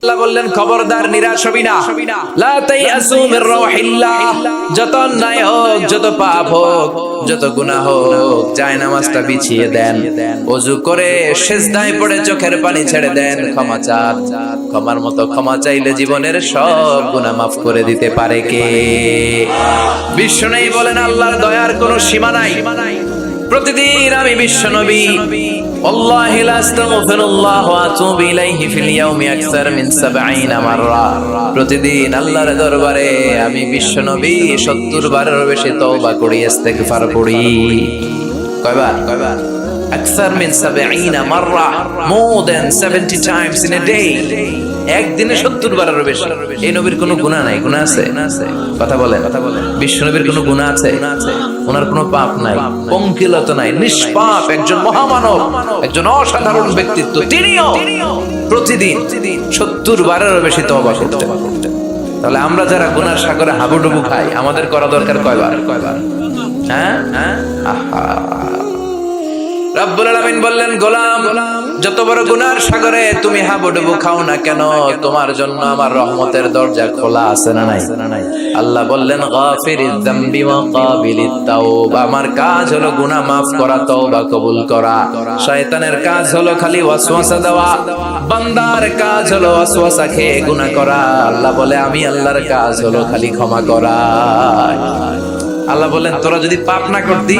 আল্লাহ বললেন খবরদার নিরাশ হবি না, লা তাইয়াসু মির রাহিল্লাহ। যত অন্যায় হোক, যত পাপ হোক, যত গুনাহ হোক, জায়নামাজটা বিছিয়ে দেন, ওযু করে সিজদায় পড়ে চোখের পানি ছেড়ে দেন, ক্ষমা চান। ক্ষমার মতো ক্ষমা চাইলে জীবনের সব গুনাহ maaf করে দিতে পারে কে? বিশ্বনবী বলেন আল্লাহর দয়ার কোনো সীমা নাই। প্রতিদিন আমি বিশ্বনবী আল্লাহি লা আস্তাগফিরুল্লাহ ওয়া আতুবু ইলাইহি ফিল ইয়াউমি আকসার মিন 70 মাররা। প্রতিদিন আল্লাহর দরবারে আমি বিশ্বনবী 70 বারেরও বেশি তওবা করি, ইস্তেগফার করি। কয়বার? আকসার মিন 70 মাররা, more than 70 times in a day। একদিনে 70 বারেরও বেশি। এই নবীর কোনো গুনাহ নাই? গুনাহ আছে? কথা বলেন। বিশ্বনবীর কোনো গুনাহ আছে? ওনার কোনো পাপ নাই, পঙ্কিলতা নাই, নিষ্পাপ একজন মহামানব, একজন অসাধারণ ব্যক্তিত্ব। তিনিও প্রতিদিন 70 বারেরও বেশি তওবা করতেন। তাহলে আমরা যারা গুনার সাগরে হাবুডুবু খাই, আমাদের করা দরকার কয়বার? হ্যাঁ, আহা। রব্বুল আলামিন বললেন, গোলাম, যত বড় গুনার সাগরে তুমি হাবুডুবু খাও না কেন, তোমার জন্য আমার রহমতের দরজা খোলা আছে না নাই? আল্লাহ বললেন, গাফিরিয যামবি ওয়া কাবিলিত তাওবা। আমার কাজ হলো গুনাহ maaf করা, তওবা কবুল করা। শয়তানের কাজ হলো খালি ওয়াসওয়াসা দেওয়া, বান্দার কাজ হলো ওয়াসওয়াসা খেয়ে গুনাহ করা। আল্লাহ বলে, আমি আল্লাহর কাজ হলো খালি ক্ষমা করা। আল্লাহ বলেন, তোরা যদি পাপ না করতি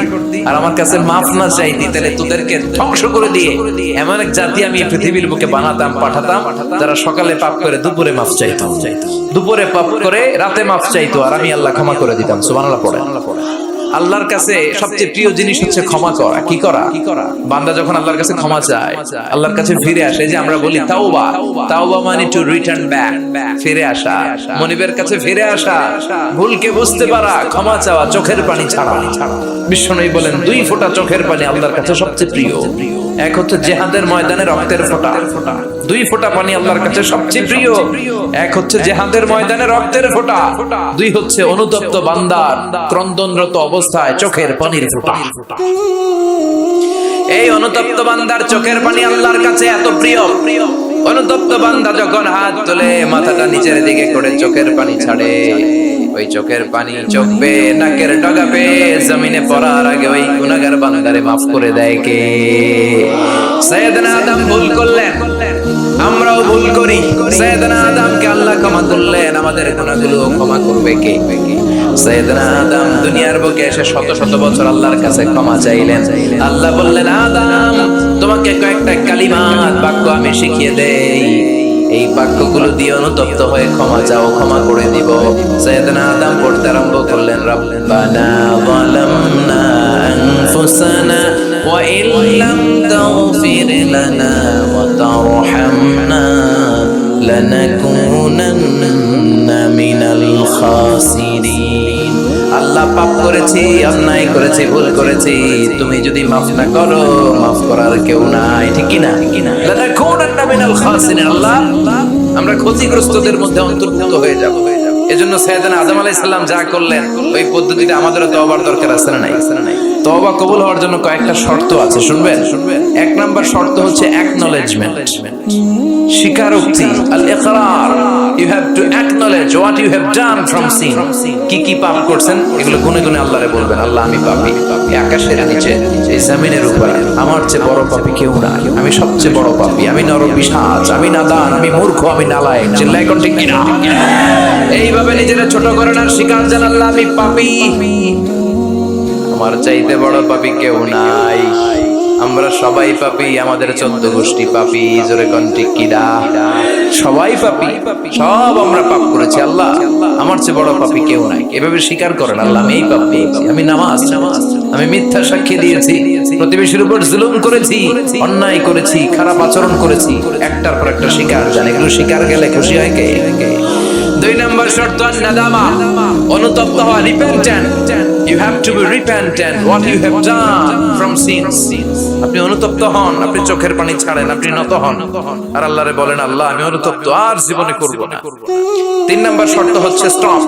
আর আমার কাছে মাফ না চাইতি, তাহলে তোদেরকে ধ্বংস করে দিয়ে এমন এক জাতি আমি পৃথিবীর বুকে বানাতাম, পাঠাতাম, যারা সকালে পাপ করে দুপুরে মাফ চাইতো, দুপুরে পাপ করে রাতে মাফ চাইতো, আর আমি আল্লাহ ক্ষমা করে দিতাম। সুবহানাল্লাহ পড়ে। আল্লাহর কাছে সবচেয়ে প্রিয় জিনিস হচ্ছে ক্ষমা করা। কি করা? বান্দা যখন আল্লাহর কাছে ক্ষমা চায়, আল্লাহর কাছে ফিরে আসে, যে আমরা বলি তাওবা। তাওবা মানে টু রিটার্ন ব্যাক, ফিরে আসা, মনিবের কাছে ফিরে আসা, ভুলকে বুঝতে পারা, ক্ষমা চাওয়া, চোখের পানি ছাড়া। বিশ্বনবী বলেন, 2 ফোঁটা চোখের পানি আল্লাহর কাছে সবচেয়ে প্রিয়। এক হচ্ছে জিহাদের ময়দানে রক্তের ফোঁটা, 2 ফোঁটা পানি আল্লাহর কাছে সবচেয়ে প্রিয়। এক হচ্ছে জিহাদের ময়দানে রক্তের ফোঁটা, 2 হচ্ছে অনুতপ্ত বান্দার ক্রন্দনরত অবস্থায় চোখের পানির ফোঁটা। এই অনুতপ্ত বান্দার চোখের পানি আল্লাহর কাছে এত প্রিয়। অনুতপ্ত বান্দা যখন হাত তুলে মাথাটা নিচের দিকে করে চোখের পানি ছাড়ে, ওই চোখের পানি চোখ বেয়ে নাকের ডগা বেয়ে জমিনে পড়ার আগে ওই গুনাহগার বান্দারে maaf করে দেয় কে? সাইয়েদনা আদম ভুল করলেন, আমরাও ভুল করি। সাইয়েদনা আদমকে আল্লাহ ক্ষমা করলেন, আমাদের গুনাহগুলো ক্ষমা করবে কে? সাইয়েদনা আদম দুনিয়ার বুকে এসে শত শত বছর আল্লাহর কাছে ক্ষমা চাইলেন। আল্লাহ বললেন, আদম, তোমাকে কয়েকটা কালিমাত বাক্য আমি শিখিয়ে দেই, এই বাক্যগুলো দিয়ে অনুতপ্ত হয়ে ক্ষমা চাও, ক্ষমা করে দিব। সাইয়েদনা আদম পড়তে আরম্ভ করলেন, রব্বানা যালামনা আনফুসানা ওয়া ইল্লাম তাগফির লানা ওয়া তারহামনা লানাকুনান্না মিনাল খাসিরিন। আল্লাহ, পাপ করেছি, অন্যায় করেছি, ভুল করেছি, তুমি যদি মাফ না করো, মাফ করার কেউ নাই। ঠিক কি না? লানাকুনান্না মিনাল খাসিরিন। আল্লাহ, আমরা ক্ষতিগ্রস্তদের মধ্যে অন্তর্ভুক্ত হয়ে যাব। এজন্য সাইয়েদনা আদম আলাইহিস সালাম যা করলেন, ওই পদ্ধতিতে আমাদেরও তওবার দরকার আছে না নাই? তওবা কবুল হওয়ার জন্য কয়েকটা শর্ত আছে, শুনবেন? 1 নাম্বার শর্ত হচ্ছে অ্যাকনলেজমেন্ট, স্বীকারোক্তি, আল ইকরার। You have to acknowledge what you have done from sin. কি কি পাপ করছেন এগুলো গুনে গুনে আল্লাহরে বলবেন, আল্লাহ, আমি পাপী, এই আকাশের নিচে, এই জমিনের উপরে আমার চেয়ে বড় পাপী কেউ নাই, আমি সবচেয়ে বড় পাপী, আমি নরপিশাচ, আমি নাদান, আমি মূর্খ, আমি নালায়েক। চিল্লায় কোন ঠিক কিনা? এইভাবে নিজেরা ছোট করেন আর স্বীকার জানান, আল্লাহ, আমি পাপী, আমার চাইতে বড় পাপী কেউ নাই। আমরা সবাই পাপী, আমাদের 14 গোষ্ঠী পাপী। জোরে কোন ঠিক কিনা? সবাই পাপী, সব আমরা পাপ করেছি। আল্লাহ, আমার চেয়ে বড় পাপী কেউ নাই। এভাবে স্বীকার করেন, আল্লাহ, আমি এই পাপ করেছি, আমি নামাজ, আমি মিথ্যা সাক্ষী দিয়েছি, প্রতিবেশীর উপর জুলুম করেছি, অন্যায় করেছি, খারাপ আচরণ করেছি। একটার পর একটা স্বীকার জান। এগুলো স্বীকার গেলে খুশি হয় কে? 2 নম্বর শর্ত নাদামা, অনুতপ্ত হওয়া, repentant. You have to be repentant what you have done from sins. আপনি অনুতপ্ত হন, আপনি চোখের পানি ছাড়েন, আপনি নত হন আর আল্লাহরে বলেন, আল্লাহ, আমি অনুতপ্ত, আর জীবনে করব না। 3 নম্বর শর্ত হচ্ছে stop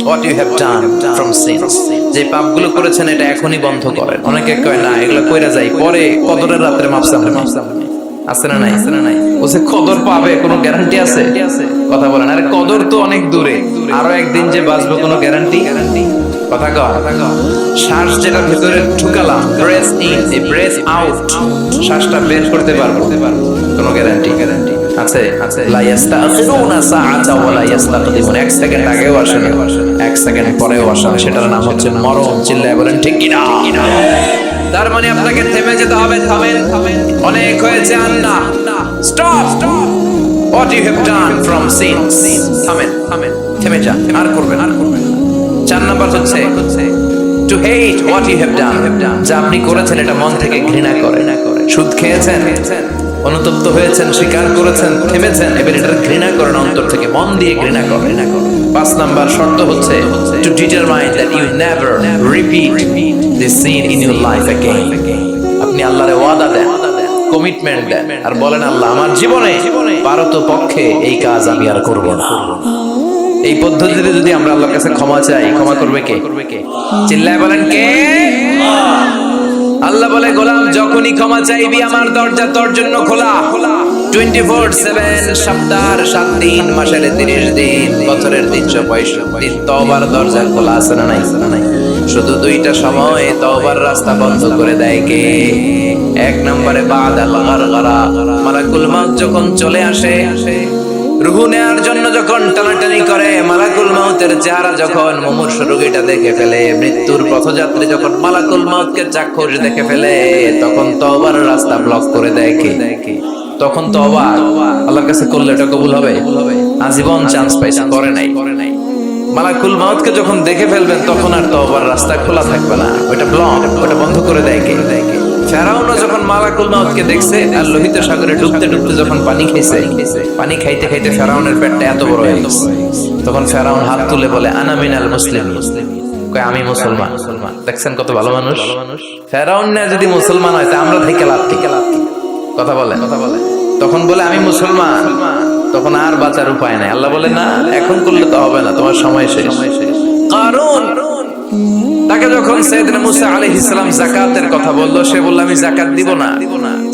what you have done from sins. যে পাপগুলো করেছেন এটা এখনই বন্ধ করেন। অনেকে কয় না, এগুলো কইরা যাই, পরে কদরের রাতে মাফ চাইবেন। আছে না নাই? ও যে কদর পাবে কোনো গ্যারান্টি আছে? কথা বলেন। আরে কদর তো অনেক দূরে, আরো একদিন যে বাঁচবো কোনো গ্যারান্টি? কথা কও। শ্বাস যেটা ভিতরে ঢুকালাম, ব্রেথ ইন, এই ব্রেথ আউট, শ্বাসটা বের করতে পারবো, কোনো গ্যারান্টি আছে? লা ইস্তাখিরুনা সাআতা ওয়া লা ইস্তাকদিমুন। এক সেকেন্ড আগেও আসে না, এক সেকেন্ড পরেও আসে না। সেটার নাম হচ্ছে মরণ। চিল্লায় বলেন ঠিক কিনা? তার মানে আপনাকে থেমে যেতে হবে। থামেন, অনেক হয়েছে আর না। Stop what you have done from sins. থামেন, থেমে যান, আর করবেন না। 4 নাম্বার হচ্ছে to hate what you have done. যা আপনি করেছেন এটা মন থেকে ঘৃণা করেন। সুদ খেয়েছেন, অনুতপ্ত হয়েছেন, স্বীকার করেছেন, থেমেছেন, এবার এটা ঘৃণা করেন অন্তর থেকে, মন দিয়ে ঘৃণা করেন। 5 নাম্বার শর্ত হচ্ছে to determine that you never repeat this sin in your life again. আপনি আল্লাহরে ওয়াদা দেন, কমিটমেন্ট দেন, আর বলেন আল্লাহ আমার জীবনে পারতপক্ষে এই কাজ আমি আর করব না। এই পদ্ধতিতে যদি আমরা আল্লাহর কাছে ক্ষমা চাই, ক্ষমা করবে কে? চিল্লায় বলেন কে? আল্লাহ বলে গোলাম যখনই ক্ষমা চাইবি আমার দরজা তোর জন্য খোলা। 24/7, সপ্তাহের 7 দিন, মাসের 30 দিন, বছরের 365 দিন তওবার দরজা খোলা আছে না নাই? শুধু 2টা সময় তওবার রাস্তা বন্ধ করে দেয় কে? 1 নম্বরে বাদাল গারগারা, মালাকুল মউত যখন চলে আসে, রূহ নেয়ার জন্য যখন টানাটানি করে, মালাকুল মউতের চেহারা যখন মুমূর্ষু রোগীটা দেখে ফেলে, মৃত্যুর পথযাত্রী যখন মালাকুল মউতকে চাক্ষুষ দেখে ফেলে, তখন তওবার রাস্তা ব্লক করে দেয় কে? তখন তওবা আল্লাহর কাছে করলে এটা কবুল হবে? আজীবন চান্স পাইছে, করে নাই। মালাকুল মউতকে যখন দেখে ফেলবেন তখন আর তওবার রাস্তা খোলা থাকবে না, ওটা ব্লক, ওটা বন্ধ করে দেয় কে? ফেরাউনও যখন মালাকুল মউতকে দেখছে আর লোহিত সাগরে ডুবতে যখন পানি খাইছে, পানি খাইতে খাইতে ফেরাউনের পেটটা এত বড় হয়ে গেছে, তখন ফেরাউন হাত তুলে বলে আনা মিনাল মুসলিমিন, কয় আমি মুসলমান। দেখছেন কত ভালো মানুষ। ফেরাউন না যদি মুসলমান হয় তা আমরা থেকে লাভ কি? কথা বলে। তখন বলে আমি মুসলমান, তখন আর বাঁচার উপায় নাই। আল্লাহ বলে না, এখন করলে তো হবে না, তোমার সময় শেষ। কারণ তাকে যখন সাইয়েদনা মুসা আলাইহিস সালাম যাকাতের কথা বললো, সে বলল আমি যাকাত দিব না।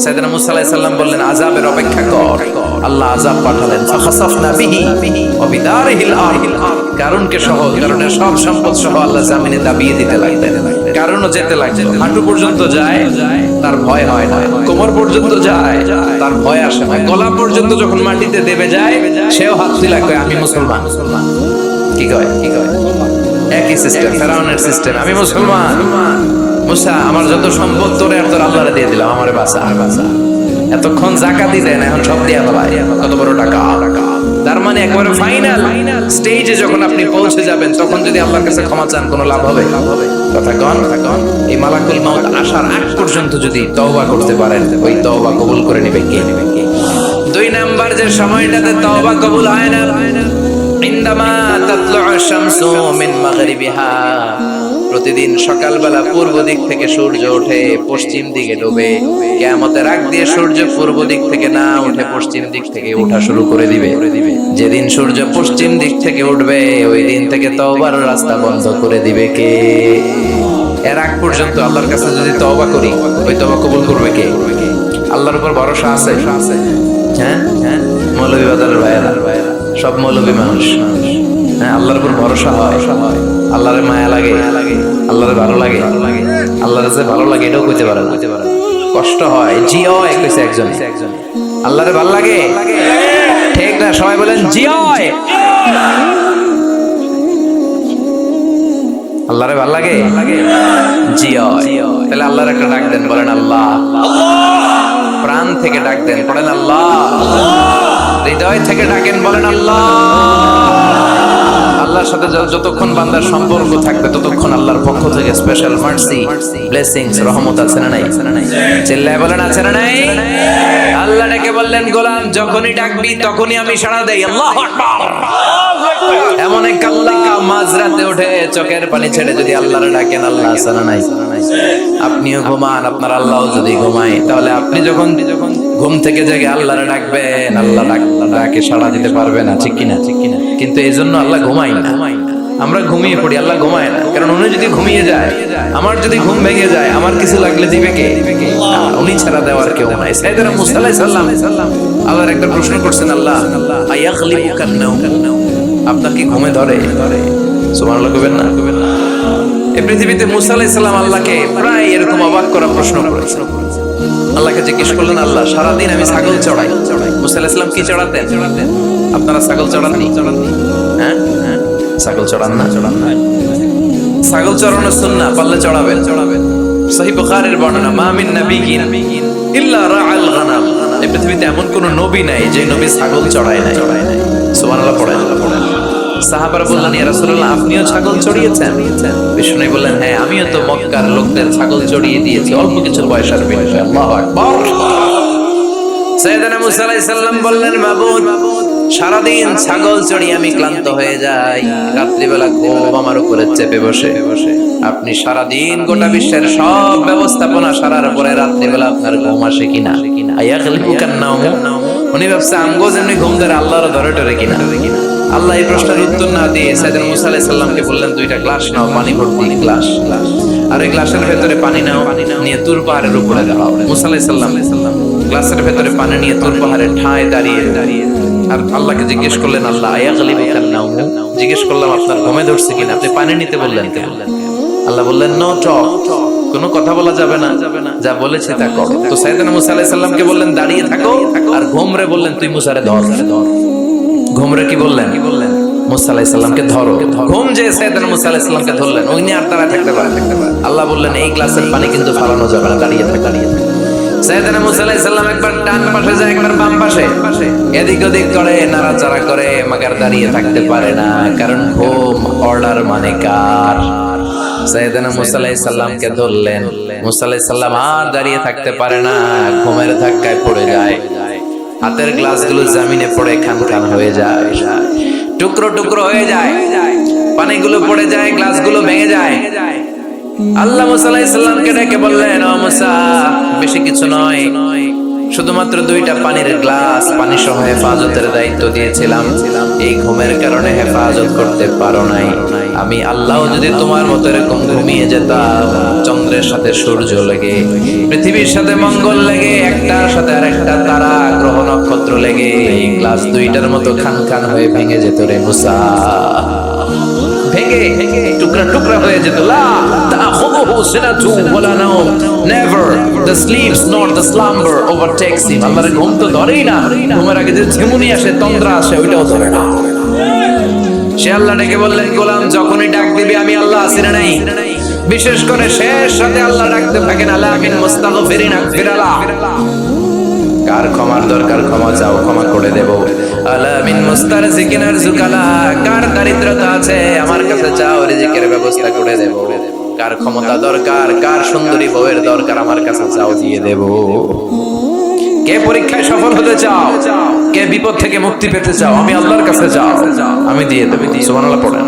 সাইয়েদনা মুসা আলাইহিস সালাম বললেন আযাবের অপেক্ষা কর। আল্লাহ আযাব পাঠালেন, ফাখাসাফনা বিহি ওয়া বিদারিহিল আরদ। কারণকে সহ, কারণের সব সম্পদ সহ আল্লাহ জমিনে দাবিয়ে দিতে লাগলেন। কারণও যেতে লাগলো, হাঁটু পর্যন্ত যায়, তার ভয় হয় না। কোমর পর্যন্ত যায়, তার ভয় আসে না। গলা পর্যন্ত যখন মাটিতে দেবে যায়, সেও হাত তুলে কয় আমি মুসলমান। কি কয়? একই সিস্টেম, ফেরাউনের সিস্টেম, আমি মুসলমান। মুসা আমার যত সম্পদ তোরে আর তোর আল্লাহরে দিয়ে দিলাম, আমারে বাঁচা। এতক্ষণ যাকাতই দেন, এখন সব দিয়া ফেলায়, কত বড় টাকা। তার মানে একেবারে ফাইনাল স্টেজে যখন আপনি পৌঁছে যাবেন, তখন যদি আল্লাহর কাছে ক্ষমা চান কোনো লাভ হবে? কথা কন। এই মালাকুল মউত আসার আগ পর্যন্ত যদি তওবা করতে পারেন, ওই তওবা কবুল করে নেবে কে? 2 নাম্বার যে সময়টাতে তওবা কবুল হয় না, ইনদামা তাতলু'আ শামসু মিন মাগরিবিহা, প্রতিদিন সকালবেলা পূর্ব দিক থেকে সূর্য ওঠে, পশ্চিম দিকে ডোবে। কিয়ামতের আগ দিয়ে সূর্য পূর্ব দিক থেকে না উঠে পশ্চিম দিক থেকে ওঠা শুরু করে দিবে। যেদিন সূর্য পশ্চিম দিক থেকে উঠবে, ওই দিন থেকে তওবার রাস্তা বন্ধ করে দিবে কে? এর আগ পর্যন্ত আল্লাহর কাছে যদি তওবা করি, ওই তওবা কবুল করবে কে? আল্লাহর উপর ভরসা আছে? হ্যাঁ, মৌলভী বাজারের ভাইয়েরা, সব মৌলভী মানুষ, হ্যাঁ, আল্লাহর উপর ভরসা হয়, আল্লাহর মায়া লাগে, আল্লাহর ভালো লাগে, আল্লাহর যে ভালো লাগে এটাও কইতে পারে না, কষ্ট হয়। জি হয় কইছে একজন, আল্লাহর ভালো লাগে, ঠিক না? সবাই বলেন জি হয়। আল্লাহরে ভালো লাগে, জি হয়। তাহলে আল্লাহর একটা ডাক দেন, বলেন আল্লাহ। প্রাণ থেকে ডাক দেন, বলেন আল্লাহ। হৃদয় থেকে ডাকেন, বলেন আল্লাহ। আল্লাহর সাথে যতক্ষণ বান্দার সম্পর্ক থাকবে, ততক্ষণ আল্লাহর পক্ষ থেকে স্পেশাল মার্সি, ব্লেসিংস, রহমত আছে না নাই? চিল্লায় বলেন আছে না নাই? আল্লাহ ডেকে বললেন গোলাম যখনই ডাকবি তখনই আমি সাড়া দেই। আল্লাহু আকবার। এমন এক আল্লাহ মাঝরাতে উঠে চোখের পানি ছেড়ে যদি আল্লাহরে ডাকেন, আল্লাহ আছে না নাই? আপনিও ঘুমান, আপনার আল্লাহও যদি ঘুমায়, তাহলে আপনি যখন ঘুম থেকে জেগে আল্লাহরে ডাকবেন, আল্লাহ ডাকে সাড়া দিতে পারবে না, ঠিক কিনা? কিন্তু এই জন্য আল্লাহ ঘুমায় না। আমরা ঘুমিয়ে পড়ি, আল্লাহ ঘুমায় না, কারণ উনি যদি ঘুমিয়ে যায়, আমার যদি ঘুম ভেঙে যায়, আমার কিছু লাগলে দিবে কে? উনি ছাড়া দেওয়ার কেউ নাই। সাইয়েদনা মুসা আলাইহিস সালাম আল্লাহর একটা প্রশ্ন করছেন, আল্লাহ আয়াগলিবুকান নাওম, আপনার কি ঘুমে ধরে? সুবহানাল্লাহ কইবেন না? এই পৃথিবীতে মুসা আলাইহিস সালাম আল্লাহকে প্রায় এরকম অবাক করা প্রশ্ন করেছেন। আল্লাহকে জিজ্ঞেস করলেন, আল্লাহ সারাদিন আমি ছাগল চড়াই। মুসা আলাইহিস সালাম কি চড়াতেন? আপনারা ছাগল চড়াননি? হ্যাঁ, ছাগল চড়ান না? ছাগল চড়ানো সুন্নাহ, পারলে চড়াবেন। সহিহ বুখারীর বর্ণনা, মা মিন নাবিয়্যিন ইল্লা রাআল গানাম, এই পৃথিবীতে এমন কোন নবী নাই যে নবী ছাগল চড়ায় নাই। সুবহানাল্লাহ পড়েন। সাহাবারা বললেন, ইয়া রাসূলুল্লাহ, আপনিও ছাগল চড়িয়েছেন? বিষ্ণু বললেন, হ্যাঁ, আমিও তো মক্কার লোকদের ছাগল চড়িয়ে দিয়েছি অল্প কিছু পয়সার বিনিময়ে। আল্লাহু আকবার। সাইয়েদনা মুসা আলাইহিস সালাম বললেন, মাবুদ, সারাদিন ছাগল চড়িয়ে আমি ক্লান্ত হয়ে যাই, রাত্রিবেলা ঘুম আমার উপরে চেপে বসে। আপনি সারাদিন গোটা বিশ্বের সব ব্যবস্থাপনা সারার পরে রাত্রিবেলা আপনার ঘুম আসে কিনা? আয়াগলিবুকান নাওম, উনি ভাবছে আমগো যেমনি ঘুম ধরে আল্লাহর ধরে টরে কিনা। আল্লাহ এই প্রশ্নের উত্তর না দিয়ে সাইয়েদনা মুসা আলাইহিস সালামকে বললেন, দুইটা গ্লাস নাও, পানি ভর্তি গ্লাস, আর এই গ্লাসের ভেতরে পানি নাও, নিয়ে তুর পাহাড়ের উপরে দাও। মুসা আলাইহিস সালাম গ্লাসের ভেতরে পানি নিয়ে তুর পাহাড়ের ঠায় দাঁড়িয়ে আর আল্লাহকে জিজ্ঞেস করলেন, আল্লাহ আয়াগলিবুকান নাওম, জিজ্ঞেস করলাম আপনার ঘুমে ধরছে কিনা, আপনি পানি নিতে বললেন কেন? আল্লাহ বললেন, নো টক, কোনো কথা বলা যাবে না, যা বলেছি তা করো। তো সাইয়েদনা মুসা আলাইহিস সালামকে বললেন দাঁড়িয়ে থাকো, আর ঘুমরে বললেন তুই মুসারে ধর। ঘুমরে কি বললেন? মুসা আলাইহিস সালামকে ধরো। ঘুম যে সাইয়েদনা মুসা আলাইহিস সালামকে ধরলেন, উনি আর দাঁড়ায় থাকতে পারেন। আল্লাহ বললেন, এই গ্লাসের পানি কিন্তু ফালানো যাবে না, দাঁড়িয়ে থাক। সাইয়েদনা মুসা আলাইহিস সালাম একবার ডান পাশে যায়, একবার বাম পাশে, এদিক ওদিক করে, নাড়াচাড়া করে, মাগার দাঁড়িয়ে থাকতে পারে না, কারণ ঘুম অর্ডার মানে কার? সাইয়েদনা মুসা আলাইহিস সালামকে ধরলেন। মুসা আলাইহিস সালাম আর দাঁড়িয়ে থাকতে পারে না, ঘুমের ধাক্কায় পড়ে যায়, হাতের গ্লাসগুলো জমিনে পড়ে খান খান হয়ে যায়, টুকরো টুকরো হয়ে যায়, পানিগুলো পড়ে যায়, গ্লাসগুলো ভেঙে যায়। আল্লাহ মুসা আলাইহিস সালামকে ডেকে বললেন, ও মুসা, বেশি কিছু নয়, শুধুমাত্র দুইটা পানির গ্লাস, পানি সহ হেফাজতের দায়িত্ব দিয়েছিলাম, এই ঘুমের কারণে হেফাজত করতে পারো নাই। আমি আল্লাহ যদি তোমার মতো এরকম ঘুমিয়ে যেতাম, চন্দ্রের সাথে সূর্য লেগে, পৃথিবীর সাথে মঙ্গল লেগে, একটার সাথে আরেকটা তারা, গ্রহ নক্ষত্র লেগে, এই গ্লাস দুইটার মতো খান খান হয়ে ভেঙে যেত রে মুসা, ভেঙে টুকরা টুকরা হয়ে যেত। লা তাখুযুহু সিনাতু ওয়ালা নাওম, never the slips not the slumber overtakes him. আল্লাহর ঘুম তো ধরেই না, ঘুমের আগে যে ঝিমুনি আসে, তন্দ্রা আসে, ওইটাও ধরে না। সে আল্লাহ ডেকে বললেন, গোলাম, যখনই ডাক দিবি আমি আল্লাহ আছি না নাই? বিশেষ করে শেষ রাতে আল্লাহ ডাকতে থাকেন, আলা মিন মুস্তাগফিরিন আগফিরালা, কার ক্ষমার দরকার ক্ষমা চাও, ক্ষমা করে দেব। আলা মিন মুস্তারজিকিন আরজুকালা, কার দারিদ্রতা আছে আমার কাছে চাও, রিজিকের ব্যবস্থা করে দেব। কার ক্ষমতা দরকার, কার সুন্দরী বউয়ের দরকার, আমার কাছে চাও, দিয়ে দেব। কে পরীক্ষায় সফল হতে চাও, কে বিপদ থেকে মুক্তি পেতে চাও, আমি আল্লাহর কাছে চাও, আমি দিয়ে দেব। সুবহানাল্লাহ পড়েন।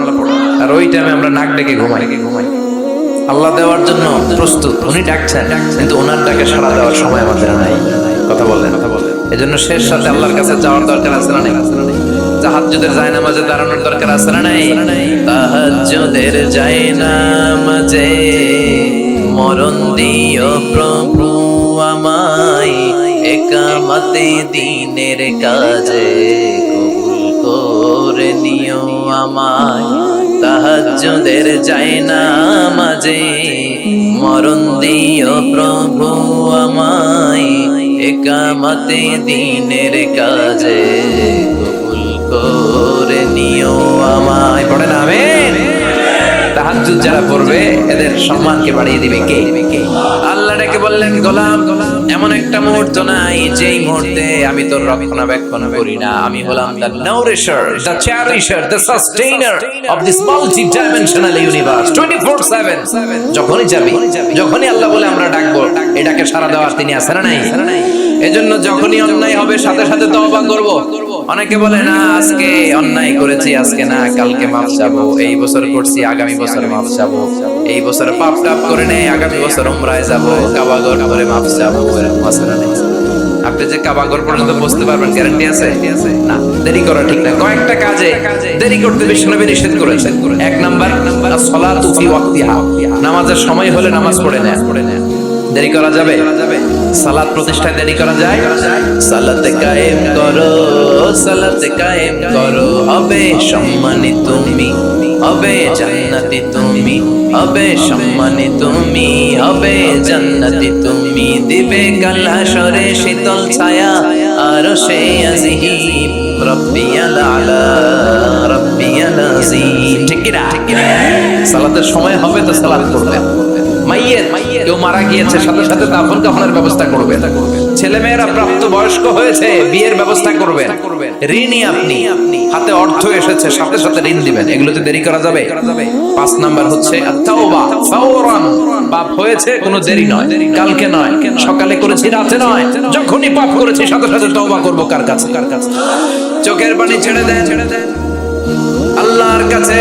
আর ওই টাইমে আমরা নাক ডেকে ঘুমাই। আল্লাহ দেওয়ার জন্য প্রস্তুত, উনি ডাকছেন, কিন্তু ওনার ডাকে সাড়া দেওয়ার সময় আমাদের নাই। কথা বললেন। এজন্য শেষ সাথে আল্লাহর কাছে যাওয়ার দরকার আছে না নাই? তাহাজ্জুদের জায়নামাজে দাঁড়ানোর দরকার আছে না নাই? তাহাজ্জুদের জায়নামাজে মরণ দিও প্রভু আমায়, একামতে দিনের কাজে কবুল করে নিও আমায়। তাহাজ্জুদের জায়নামাজে মরণ দিও প্রভু আমায়, একামতে দিনের কাজে কবুল করে নিও আমায়। পড়েন আমিন। তাহাজ্জুদ যারা পড়বে এদের সম্মানকে বাড়িয়ে দিবে কে? আল্লাহ ডেকে বললেন, গোলাম, এমন একটা মুহূর্ত নাই যেই মুহূর্তে আমি তোর রক্ষণাবেক্ষণ করি না। আমি হলাম the nourisher, the cherisher, the sustainer of this multi-dimensional universe 24/7। যখনই যাবি, যখনই আল্লাহ বলে আমরা ডাকবো, এটাকে সাড়া দেওয়ার তিনি আছেন না নাই? এজন্য যখনই অন্যায় হবে সাথে সাথে তওবা করব। অনেকে বলে, না আজকে অন্যায় করেছি, আজকে না, কালকে মাফ চাবো, এই বছর করছি, আগামী বছর মাফ চাবো, এই বছর পাপ টাপ করে নেই, আগামী বছর উমরায় যাবো, কাবা ঘর করে মাফ চাবো, এরকম আছে না নাই? আপনি যে কাবাগর পর্যন্ত পৌঁছতে পারবেন গ্যারান্টি আছে না। দেরি করা ঠিক না। কয়েকটা কাজে দেরি করতে বিশ্বনবী নিষেধ করেছেন। এক নাম্বার সালাতু ফি ওয়াক্তিহা, নামাজের সময় হলে নামাজ পড়ে নেয়া। দেরি করা যাবে? সালাত প্রতিষ্ঠায় দেরি করা যায়? সালাতে কায়েম করো, সালাতে কায়েম করো, হবে সম্মানী তুমি, হবে জান্নাতি তুমি, হবে সম্মানী তুমি, হবে জান্নাতি তুমি, দিবে কাল হাশরে শীতল ছায়া আরশে আজিম, রব্বিয়াল আলা রব্বিয়াল আজিম। ঠিক কি না? সালাতের সময় হবে তো সালাত করবেন। মাইয়ের কেউ মারা গিয়েছে, সাথে সাথে দাফন কাফনের ব্যবস্থা করবেন। ছেলে মেয়েরা প্রাপ্ত বয়স্ক হয়েছে, বিয়ের ব্যবস্থা করবেন। ঋণী আপনি, হাতে অর্থ এসেছে, সাথে সাথে ঋণ দিবেন। এগুলোতে দেরি করা যাবে? 5 নাম্বার হচ্ছে আত-তাওবা ফাওরান। পাপ হয়েছে, কোনো দেরি নয়, কালকে নয়, সকালে করেছি রাতে নয়, যখনই পাপ করেছি সাথে সাথে তওবা করব। কার কাছে? চোখের পানি ছেড়ে দেন আল্লাহর কাছে,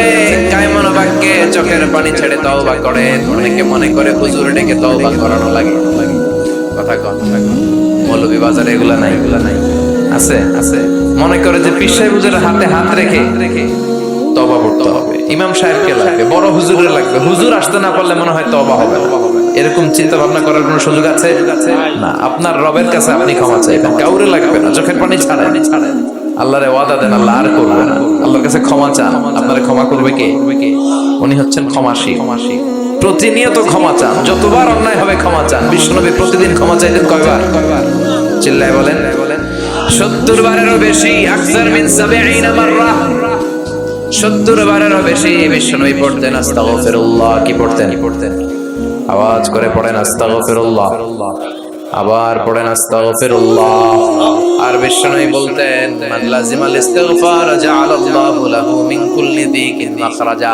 কায়মন বাক্যে চোখের পানি ছেড়ে তওবা করেন। অনেকে মনে করে হুজুর ডেকে তওবা করানো লাগে। কথা কন, মৌলভী বাজারে এগুলা নাই, এগুলা নাই। আছে আছে, মনে করে যে পীর সাহেব হুজুরের হাতে হাত রেখে তওবা করতে হবে, ইমাম সাহেবকে লাগবে, বড় হুজুরের লাগবে, হুজুর আসতে না পারলে মনে হয় তওবা হবে। এরকম চিন্তা ভাবনা করার কোনো সুযোগ আছে না। আপনার রবের কাছে আপনি ক্ষমা চাইবেন, কাউরে লাগবে না। চোখের পানি ছাড়েন, আল্লাহরে ওয়াদা দেন আল্লাহ আর করবে না। আল্লাহর কাছে ক্ষমা চান, আপনারে ক্ষমা করবে কে? উনি হচ্ছেন ক্ষমাশীল। প্রতিনিয়ত ক্ষমা চান, যতবার অন্যায় হবে ক্ষমা চান। বিশ্বনবী প্রতিদিন ক্ষমা চাইতেন কয়বার? চিল্লায় বলেন। 70 বারেরও বেশি, আকসার মিন 70 মাররা। 70 বারেরও বেশি বিশ্বনবী পড়তেন আস্তাগফিরুল্লাহ। কি পড়তেন? আওয়াজ করে পড়েন আস্তাগফিরুল্লাহ। আবার পড়েন আস্তাগফিরুল্লাহ। আর বিশ্বনবী বলতেন মান লাজিমাল ইস্তিগফার জাআলাল্লাহু লাহু মিন কুল্লি দিকিন মাখরাজা।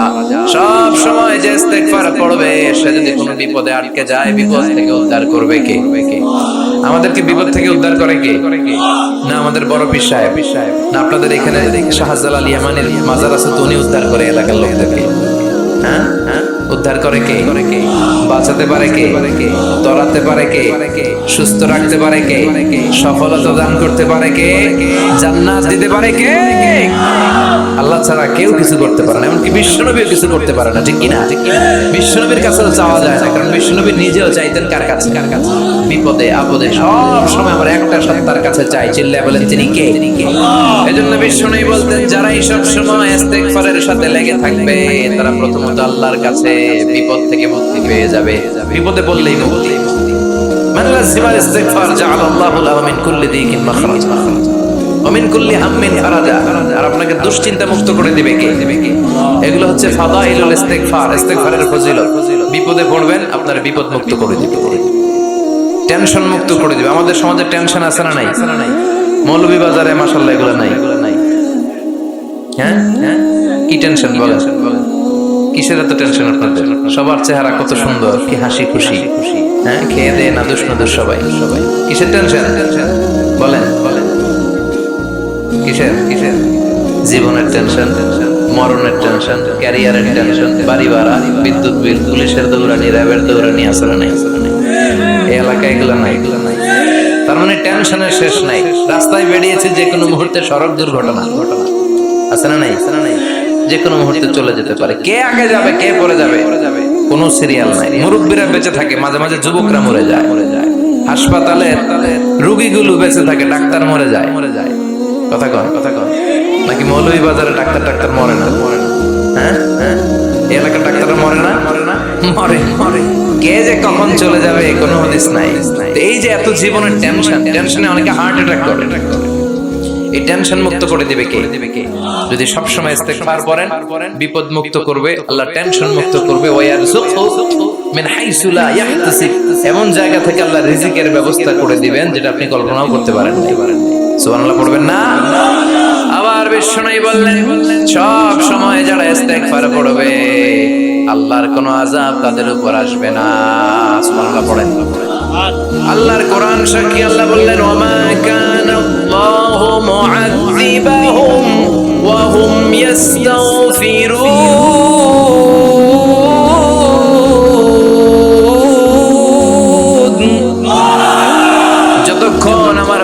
সব সময় যে ইস্তিগফার পড়বে সে যদি কোনো বিপদে আটকে যায়, বিপদ থেকে উদ্ধার করবে কে? আমাদেরকে বিপদ থেকে উদ্ধার করে কে? না আমাদের বড় পীর সাহেব, না আপনাদের এখানে শাহজালাল ইয়ামানির মাজার আছে, তো উনি উদ্ধার করে এলাকার লোকদেরকে। হ্যাঁ, উদ্ধার করে কে? বাঁচাতে পারে কে? তরাতে পারে কে? সুস্থ রাখতে পারে কে? সফলতা দান করতে পারে কে? জান্নাত দিতে পারে কে? আল্লাহ ছাড়া কেউ কিছু করতে পারে না, এমনকি বিশ্বনবীও কিছু করতে পারে না। ঠিক কিনা? বিশ্বনবীর কাছেও চাওয়া যায় না, কারণ বিশ্বনবী নিজেও চাইতেন কার কাছে? বিপদে আপদে সব সময় আমরা একটা সত্তার কাছে চাই। চিল্লায় বলেন তিনি কে? এজন্য বিশ্বনবী বলতেন যারা এই সব সময় ইস্তিগফারের সাথে লেগে থাকবে তারা প্রথমত আল্লাহর কাছে বিপদ থেকে মুক্তি পেয়ে যাবে। বিপদে পড়লেই মুক্তি। মান লাজিমাল ইস্তিগফার জাআলাল্লাহু লাহু মিন কুল্লি দিকিন মাখরাজা ওয়া মিন কুল্লি হাম্মিন ফারাজা। আর আপনাকে দুশ্চিন্তা মুক্ত করে দিবে কে? এগুলো হচ্ছে ফাদাইলুল ইস্তিগফার, ইস্তিগফারের ফজিলত। বিপদে পড়বেন, আপনার বিপদ মুক্ত করে দিবে, টেনশন মুক্ত করে দিবে। আমাদের সমাজে টেনশন আছে না নাই? মৌলভী বাজারে মাশাআল্লাহ এগুলো নাই। হ্যাঁ, কি টেনশন বলেন? কিসের এত টেনশন আপনাদের? সবার চেহারা কত সুন্দর, কি হাসি খুশি। হ্যাঁ, খেয়ে দেয়ে নাদুস নাদুস সবাই। কিসের টেনশন বলেন? কিসের? জীবনের টেনশন, মরণের টেনশন, ক্যারিয়ারের টেনশন, বাড়ি ভাড়া, বিদ্যুৎ বিল, পুলিশের দৌড়ানি, র্যাবের দৌড়ানি আছে না নাই? এই এলাকায় এগুলো নাই। তার মানে টেনশনের শেষ নাই। রাস্তায় বেরিয়েছে যে কোনো মুহূর্তে সড়ক দুর্ঘটনা আছে না নাই? যে কোনো মুহূর্তে চলে যেতে পারে। কে আগে যাবে, কে পরে যাবে, কোনো সিরিয়াল নাই। মুরব্বীরা বেঁচে থাকে, মাঝে মাঝে যুবকরা মরে যায়। হাসপাতালে রোগীগুলো বেঁচে থাকে, ডাক্তার মরে যায়। কথা কন নাকি মৌলভী বাজারে ডাক্তার মরে না? হ্যাঁ, এই এলাকার ডাক্তাররা মরে না? মরে। কে যে কখন চলে যাবে কোনো হদিস নাই। এই যে এত জীবনের টেনশনে অনেকে হার্ট অ্যাটাক করে। এই টেনশন মুক্ত করে দিবে কে? যদি সব সময় ইস্তিগফার করেন, বিপদ মুক্ত করবে আল্লাহ, টেনশন মুক্ত করবে। ওয়ায়ারযুকহু মিন হাইসু লা ইয়াহতাসিব, এমন জায়গা থেকে আল্লাহ রিজিকের ব্যবস্থা করে দিবেন যেটা আপনি কল্পনাও করতে পারেন না। সুবহানাল্লাহ পড়বেন না? আবার বিশ্বনবী বললেন সব সময় যারা ইস্তিগফার পড়বে আল্লাহর কোনো আযাব তাদের উপর আসবে না। সুবহানাল্লাহ পড়েন। আল্লাহর কোরআন সাক্ষী, আল্লাহ বললেন ওয়ামা কানাল্লাহু মুআযযিবাহুম ওয়া হুম ইস্তাগফিরুন। যতক্ষণ আমার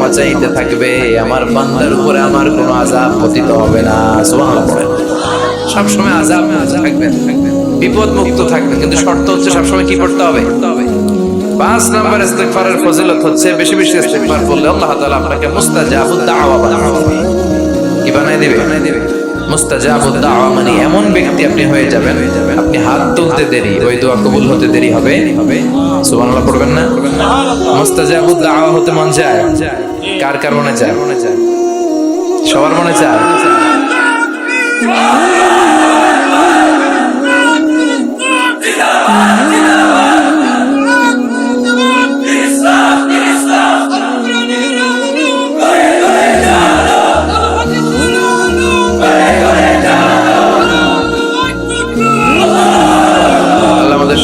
ক্ষমা চাইতে থাকবে, আমার বান্দার উপরে আমার কোনো আযাব পতিত হবে না। সুবহানাল্লাহ পড়েন। সবসময় আযাব থাকবেন, বিপদ মুক্ত থাকবেন, কিন্তু শর্ত হচ্ছে সবসময় কি করতে হবে? 5 নাম্বার ইস্তিগফারের ফজিলত হচ্ছে বেশি বেশি ইস্তিগফার করলে আল্লাহ তাআলা আপনাকে মুস্তাজাবুদ দাওয়া বানায় দিবে। কি বানায় দিবে? মুস্তাজাবুদ দাওয়া মানে এমন ব্যক্তি আপনি হয়ে যাবেন, আপনি হাত তুলতে দেরি, ওই দোয়া কবুল হতে দেরি হবে। সুবহানাল্লাহ পড়বেন না? মুস্তাজাবুদ দাওয়া হতে মন চায়? কার কার মনে চায়? সবার মনে চায়?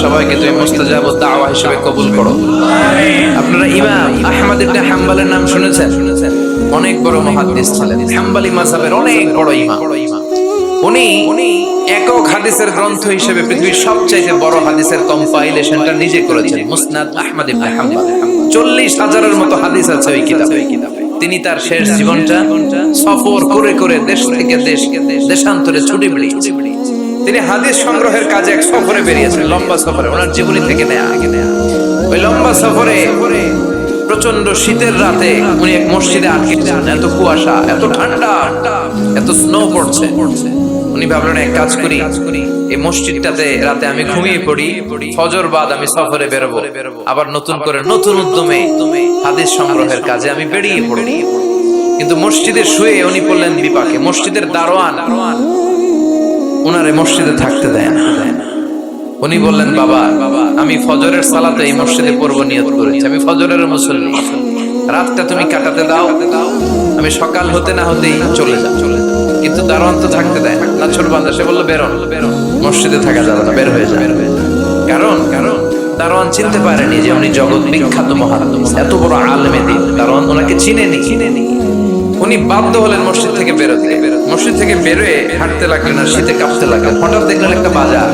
সবাইকে তুমি মুস্তাজাবুদ দাওয়া হিসেবে কবুল করো। আপনারা ইমাম আহমদ ইবনে হাম্বলের নাম শুনেছেন? অনেক বড় মুহাদ্দিস ছিলেন, হাম্বলি মাযহাবের অনেক বড় ইমাম। উনি একক হাদিসের গ্রন্থ হিসেবে পৃথিবীর সবচেয়ে বড় হাদিসের কম্পাইলেশনটা নিজে করেছেন, মুসনাদ আহমদ ইবনে হাম্বল। 40,000-এর মতো হাদিস আছে ওই কিতাবে। তিনি তার শেষ জীবনটা সফর করে করে দেশ থেকে দেশান্তরে ছুটে বেড়িয়েছেন। তিনি হাদিস সংগ্রহের কাজে এক সফরে বেরিয়েছেন, লম্বা সফরে, ওনার জীবনী থেকে নেয়া। ওই লম্বা সফরে প্রচন্ড শীতের রাতে উনি এক মসজিদে আটকে যান। এত কুয়াশা, এত ঠান্ডা, এত স্নো পড়ছে। উনি ভাবলেন এক কাজ করি, এই মসজিদটাতে রাতে আমি ঘুমিয়ে পড়ি, ফজর বাদ আমি সফরে বেরোবো, আবার নতুন করে নতুন উদ্যমে হাদিস সংগ্রহের কাজে আমি বেরিয়ে পড়ি। কিন্তু মসজিদে শুয়ে উনি পড়লেন বিপাকে। মসজিদের দারোয়ান উনারে মসজিদে থাকতে দেয় না। উনি বললেন, বাবা আমি ফজরের সালাতে এই মসজিদে পড়বো নিয়ত করেছি, আমি ফজরের মুসল্লি, রাতটা তুমি কাটাতে দাও, আমি সকাল হতে না হতেই চলে যাও। কিন্তু দারোয়ান তো থাকতে দেয় না, নাছোড়বান্দা। সে বললো, বেরো, মসজিদে থাকা যাবে না, বের হয়ে যাবে। কারণ দারোয়ান চিনতে পারেনি যে উনি জগৎ বিখ্যাত মুহাদ্দিস, এত বড় আলেমে দ্বীন। দারোয়ান ওনাকে চিনেনি। উনি বাধ্য হলেন মসজিদ থেকে বেরোতে। মসজিদ থেকে বেরোয় হাঁটতে লাগলেন, আর শীতে কাঁপতে লাগলেন। হঠাৎ দেখলেন একটা বাজার,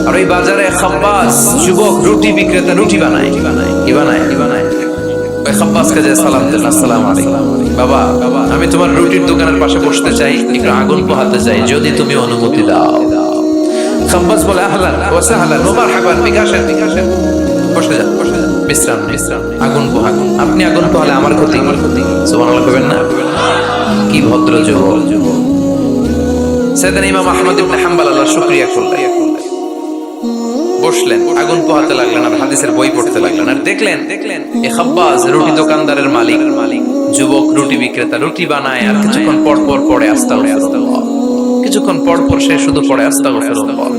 আর ওই বাজারে খাব্বাস যুবক রুটি বিক্রেতা রুটি বানায়। কি বানায়? ওই খাব্বাসকে যে সালাম দিলেন, আসসালামু আলাইকুম, বাবা আমি তোমার রুটির দোকানের পাশে বসতে চাই, একটু আগুন পোহাতে চাই, যদি তুমি অনুমতি দাও। খাব্বাস বলে, আহলান ওয়া সাহলান ওয়া মারহাবান, বিকাশেন বসে যান, বিশ্রাম আগুন পোহাগুন। আপনি আগুন পোহালে আমার ক্ষতি, সুবহানাল্লাহ কইবেন না? কি ভদ্র যুবক। সাইয়েদনা ইমাম আহমদ ইবনে হাম্বল আল্লাহর শুকরিয়া করলেন, বসলেন, আগুন পোহাতে লাগলেন, আর হাদিসের বই পড়তে লাগলেন। আর দেখলেন এই খাব্বাস রুটি দোকানদারের মালিক, যুবক রুটি বিক্রেতা, রুটি বানায় আর কিছুক্ষণ পর পর পড়ে আস্তাগফিরুল্লাহ। কিছুক্ষণ পর পর সে শুধু পড়ে আস্তাগফিরুল্লাহ।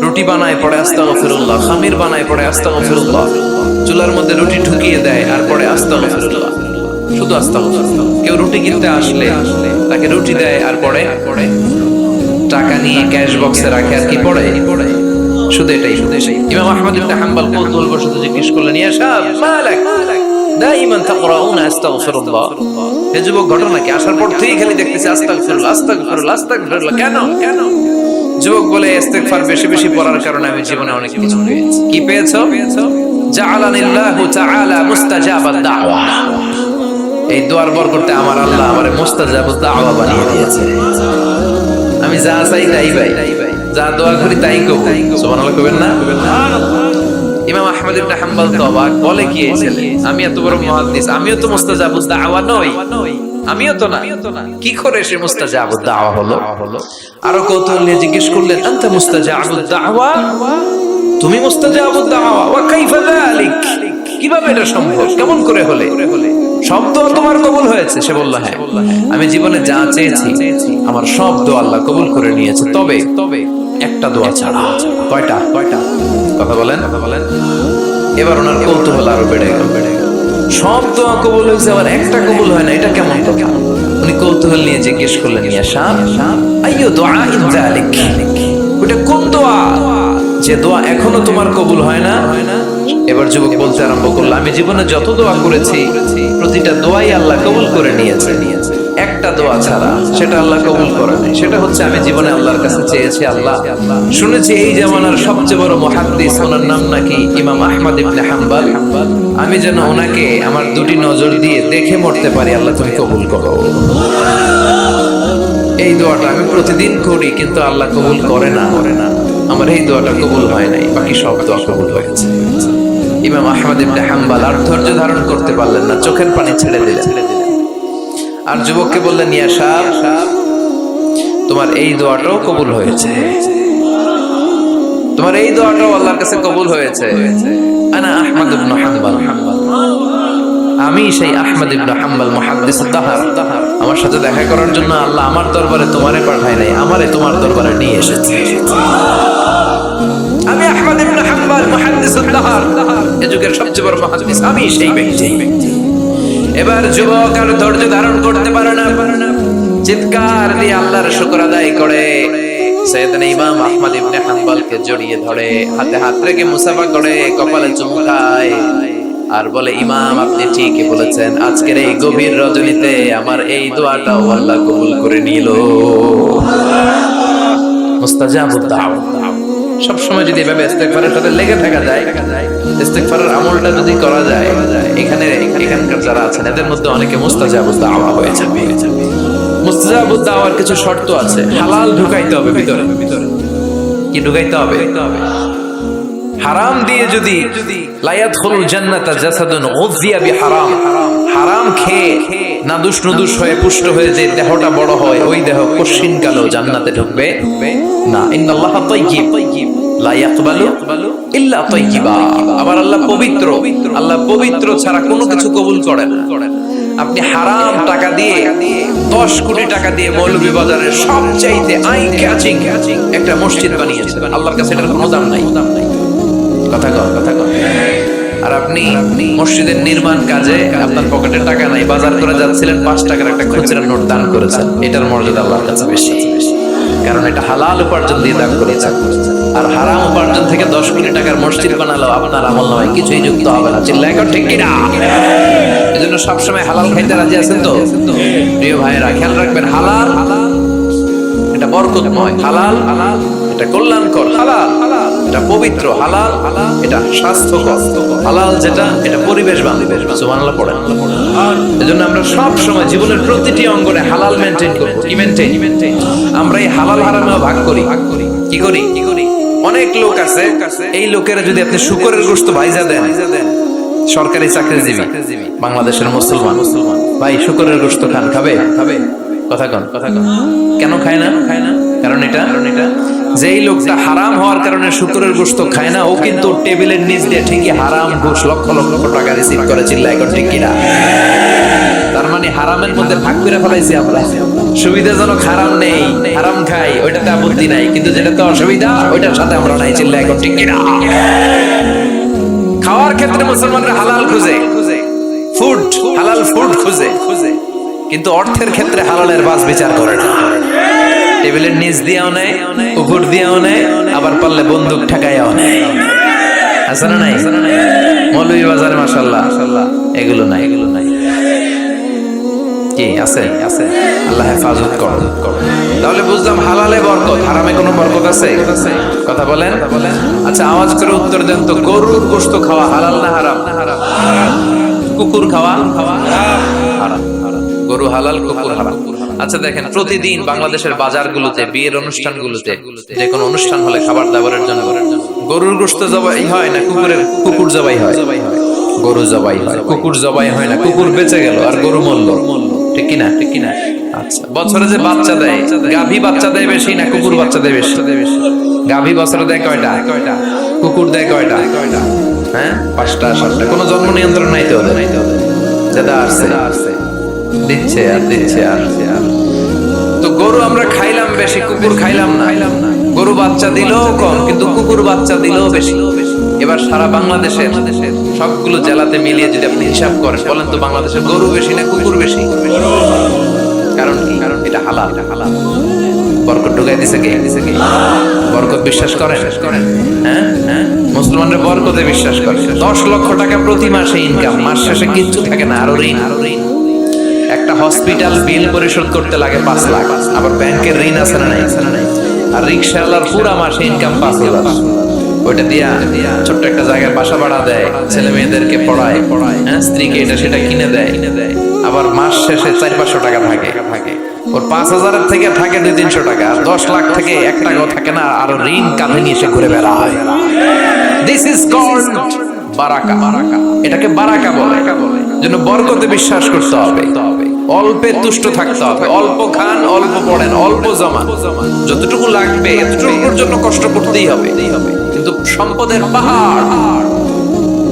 রুটি বানায় পড়ে আস্তাগফিরুল্লাহ, খামির বানায় পড়ে আস্তাগফিরুল্লাহ, চুলার মধ্যে রুটি ঢুকিয়ে দেয় আর পড়ে আস্তাগফিরুল্লাহ, শুধু আস্তাগফিরুল্লাহ। কেউ রুটি কিনতে আসলে তাকে রুটি দেয় আর পড়ে, টাকা নিয়ে ক্যাশ বক্সে রাখে আর কি পড়ে, শুধু এটাই। ইমাম আহমদ ইবনে হাম্বল কৌতূহলবশত জিজ্ঞেস করলেন, ইয়া শাব মালাক দাইমান তাকরাউনা আস্তাগফিরুল্লাহ, হে যুবক ঘটনা কি? আসার পর থেকেই খালি দেখতেছি আস্তাগফিরুল্লাহ আস্তাগফিরুল্লাহ আস্তাগফিরুল্লাহ, কেন? যুবক বলে, ইস্তিগফার বেশি বেশি পড়ার কারণে আমি জীবনে অনেক কিছু পেয়েছি। কি পেয়েছো? জাআলানিল্লাহু তাআলা মুস্তাজাবাদ দাওয়া। এই দোয়ার বরকতে আমার আল্লাহ আমারে মুস্তাজাবাদ দাওয়া বানিয়ে দিয়েছে। আমি যা চাই তাই পাই, যা দোয়া করি তাই কবুল। সুবহানাল্লাহ কইবেন না? ইমাম আহমদ ইবনে হাম্বল তো অবাক, বলে কি এই ছেলে, আমি এত বড় মুহাদ্দিস, আমিও তো মুস্তাজাবুদ দাওয়া নই, আমিও তো না, কি করে সে মুস্তাজাবুদ দাওয়া হলো? আরো কৌতূহল নিয়ে জিজ্ঞেস করলেন, আনতা মুস্তাজাবুদ দাওয়া, তুমি মুস্তাজাবুদ দাওয়া, ওয়া কাইফা যালিক, কিভাবে এটা সম্ভব, কেমন করে হলে? সব দোয়া তোমার কবুল হয়েছে? সে বলল, হ্যাঁ, আমি জীবনে যা চেয়েছি আমার সব দোয়া আল্লাহ কবুল করে নিয়েছে, তবে একটা দোয়া ছাড়া। কয়টা? কথা বলেন। এবার ওনার কৌতূহল আরো বেড়ে গেল। সব দোয়া কবুল হয়েছে, আবার একটা কবুল হয় না, এটা কেমন? উনি কৌতূহল নিয়ে জিজ্ঞেস করলেন, ইয়া শাব আইয়ু দুআইন যালিক, ওটা কোন দোয়া যে দোয়া এখনো তোমার কবুল হয় না? এবার যুবক বলতে আরম্ভ করলো, আমি জীবনে যত দোয়া করেছি প্রতিটা দোয়াই আল্লাহ কবুল করে নিয়েছে, একটা একটা দোয়া ছাড়া, সেটা আল্লাহ কবুল করে নাই। সেটা হচ্ছে আমি জীবনে আল্লাহর কাছে চেয়েছি, আল্লাহ শুনেছি এই জামানার সবচেয়ে বড় মুহাদ্দিস, ওনার নাম নাকি ইমাম আহমদ ইবনে হাম্বল, আমি যেন ওনাকে আমার দুটি নজর দিয়ে দেখে মরতে পারি, আল্লাহ তুমি কবুল করো। এই দোয়াটা আমি প্রতিদিন করি, কিন্তু আল্লাহ কবুল করে না। আমার এই দোয়াটা কবুল হয় নাই, বাকি সব দোয়া কবুল হয়েছে। ইমাম আহমদ ইবনে হাম্বল আর ধৈর্য ধারণ করতে পারলেন না, চোখের পানি ছেড়ে দিলেন। আর যুবককে বললেন, ইয়া শাব, তোমার এই দোয়াটাও কবুল হয়েছে, তোমার এই দোয়াটাও আল্লাহর কাছে কবুল হয়েছে। আনা আহমদ ইবনে হাম্বল, আমি সেই আহমদ ইবনে হাম্বল মুহাদ্দিস দাহর। আমার সাথে দেখা করার জন্য আল্লাহ আমার দরবারে তোমারে পাঠায় নাই, আমারে তোমার দরবারে নিয়ে এসেছে। আমি আহমদ ইবনে হাম্বল মুহাদ্দিস দাহর, এই যুগের সবচেয়ে বড় মুহাদ্দিস আমি সেই ব্যক্তি। এবার যুবক আর ধৈর্য ধারণ করতে পারে না, চিৎকার দিয়ে আল্লাহর শুকর আদায় করে সাইয়েদনা ইমাম আহমদ ইবনে হাম্বলকে জড়িয়ে ধরে, হাতে হাত রেখে মুসাফা করে, কপালে চুমু খায় আর বলে, ইমাম আপনি ঠিকই বলেছেন, আজকের এই গভীর রজনীতে আমার এই দোয়াটাও আল্লাহ কবুল করে নিল। মুস্তাজাবুদ দাওয়া। সব সময় যদি এভাবে ইস্তেগফারের সাথে লেগে থাকা যায়, ইস্তেগফারের আমলটা যদি করা যায়, এখানকার যারা আছেন এদের মধ্যে অনেকে মুস্তাজাবুদ দাওয়া হয়ে যাবে। মুস্তাজাবুদ দাওয়ার কিছু শর্ত আছে, হালাল ঢুকাইতে হবে ভিতরে। কি ঢুকাইতে হবে? হারাম দিয়ে যদি লা ইয়াদখুলুল জান্নাতা জাসাদুন গুযিয়া বিহারাম, হারাম খেয়ে নাদুস নুদুস হয়ে পুষ্ট হয়ে যে দেহটা বড় হয়, ওই দেহ কশিন কালো জান্নাতে ঢুকবে না। ইন্নাল্লাহা তাইয়্যিব লা ইয়াকবালু ইল্লা তাইয়্যিবা। আবার আল্লাহ পবিত্র, আল্লাহ পবিত্র ছাড়া কোনো কিছু কবুল করে না। আপনি হারাম টাকা দিয়ে 10 কোটি টাকা দিয়ে মৌলভী বাজারের সবচাইতে আই ক্যাচিং একটা মসজিদ বানিয়েছেন, আল্লাহর কাছে এটার কোনো দাম নাই। কথা কর। আর আপনি মসজিদের নির্মাণ কাজে আপনার পকেটে টাকা নাই, বাজার করে যাচ্ছিলেন, 5 টাকার একটা খুচরা নোট দান করেছেন, এটার মর্যাদা আল্লাহর কাছে বেশি, কারণ এটা হালাল উপার্জন দিয়ে দান করেছেন। আর হারাম উপার্জন থেকে 10 কোটি টাকার মসজিদ বানালো আপনার আমলনামায় কিছুই যুক্ত হবে না। চিল্লায় কর ঠিক কিনা? এজন্য সবসময় হালাল খাইতে রাজি আছেন তো প্রিয় ভাইয়েরা? খেয়াল রাখবেন, হালাল এটা বরকতময়, হালাল এটা কল্যাণকর, হালাল এটা পবিত্র, হালাল এটা স্বাস্থ্যকর, হালাল যেটা এটা পরিবেশ বান্ধব। সুবহানাল্লাহ পড়েন। এজন্য আমরা সব সময় জীবনের প্রতিটি অঙ্গনে হালাল মেইনটেইন করব। কি মেইনটেইন? আমরা এই হালাল হারামে ভাগ করি। কি করি? অনেক লোক আছে, এই লোকেরা যদি আপনি শুকরের গোশত ভাইজা দেন, সরকারি চাকরিজীবী বাংলাদেশের মুসলমান ভাই, শুকরের গোশত খান, খাবে? কথা কন। কেন খায় না? কারণ এটা যেই লোকটা হারাম হওয়ার কারণে শুকরের গোশত খায় না, ও কিন্তু টেবিলের নিচ দিয়ে ঠিকই হারাম ঘুষ লক্ষ লক্ষ টাকা রিসিভ করে। চিল্লায় কর ঠিক কিনা? তার মানে হারামের মধ্যে ভাগ করে ফেলাইছি আমরা। সুবিধাজনক হারাম নেই, হারাম খাই, ওইটাতে আপত্তি নাই, কিন্তু যেটাতে অসুবিধা ওইটার সাথে আমরা নাই। চিল্লায় কর ঠিক কিনা? খাওয়ার ক্ষেত্রে মুসলমানরা হালাল খুঁজে, ফুড হালাল ফুড খুঁজে, কিন্তু অর্থের ক্ষেত্রে হালালের বাস বিচার করে না। টেবিলের নিচ দিয়েও নেয়, উপর দিয়েও নেয়, আবার পারলে বন্দুক ঠেকাইয়াও নেয়। আছে না নাই? মৌলভী বাজারে মাশাআল্লাহ এগুলো নাই। কি আছে? আল্লাহ হেফাজত করুন। তাহলে বুঝলাম হালালে বরকত, হারামে কোনো বরকত আছে? কথা বলেন। আচ্ছা আওয়াজ করে উত্তর দেন তো, গরুর গোশত খাওয়া হালাল না হারাম? কুকুর খাওয়া হারাম। গরু হালাল, কুকুর হারাম। আচ্ছা দেখেন, প্রতিদিন বাংলাদেশের বাজারগুলোতে, বিয়ের অনুষ্ঠানগুলোতে, যে কোনো অনুষ্ঠান হলে খাবার দাবারের জন্য গরুর গোশত জবাই হয় না কুকুর জবাই হয়? গরু জবাই হয়, কুকুর জবাই হয় না। কুকুর বেঁচে গেল আর গরু মরল, ঠিক কিনা? আচ্ছা, বছরে যে বাচ্চা দেয়, গাভী বাচ্চা দেয় বেশি না কুকুর বাচ্চা দেয় বেশি? গাভী বছরে দেয় কয়টা? কুকুর দেয় কয়টা? হ্যাঁ, 5টা 7টা। কোনো জন্ম নিয়ন্ত্রণ নাই তো ওদের? যেটা আসছে দিচ্ছে আর দিচ্ছে আর। তো গরু আমরা খাইলাম বেশি, কুকুর খাইলাম না। গরু বাচ্চা দিলেও কম, কিন্তু কুকুর বাচ্চা দিলেও বেশি। এবার সারা বাংলাদেশের সবগুলো জেলাতে মিলিয়ে যদি আপনি হিসাব করেন, বলেন তো বাংলাদেশের গরু বেশি না কুকুর বেশি? কারণ কি? এটা হালাল। বরকত ঢুকাই দিছে কে? বরকত বিশ্বাস করেন? হ্যাঁ, মুসলমানরা বরকতে বিশ্বাস করে। 10 লক্ষ টাকা প্রতি মাসে ইনকাম, মাস শেষে কিচ্ছু থাকে না, আরো ঋণ। একটা একটা হসপিটাল বিল পরিশোধ করতে লাগে 5 লাখ, আবার ব্যাংকের ঋণ আছে না নাই, আর রিক্সাওয়ালার পুরা মাসে ইনকাম 5,000, ওইটা দিয়া ছোট্ট একটা জায়গায় বাসা ভাড়া দেয়, ছেলে মেয়েদেরকে পড়ায়, হ্যাঁ, স্ত্রীকে এটা সেটা কিনে দেয়, আবার মাস শেষে 400-500 টাকা থাকে, ওর 5,000 থেকে থাকে 200-300 টাকা, 10 লাখ থেকে 1 টাকাও থাকে না, আর ঋণ কাঁধে নিয়ে সে ঘুরে বেড়ায়। দিস ইজ কল্ড বারাকা, এটাকে বারাকা বলে। জন্য বরকতে বিশ্বাস করতে হবে, অল্পে তুষ্ট থাকতে হবে, অল্প খান, অল্প পড়েন, অল্প জমা, যতটুকু লাগবে এতটুকুর জন্য কষ্ট করতেই হবে। কিন্তু সম্পদের পাহাড়,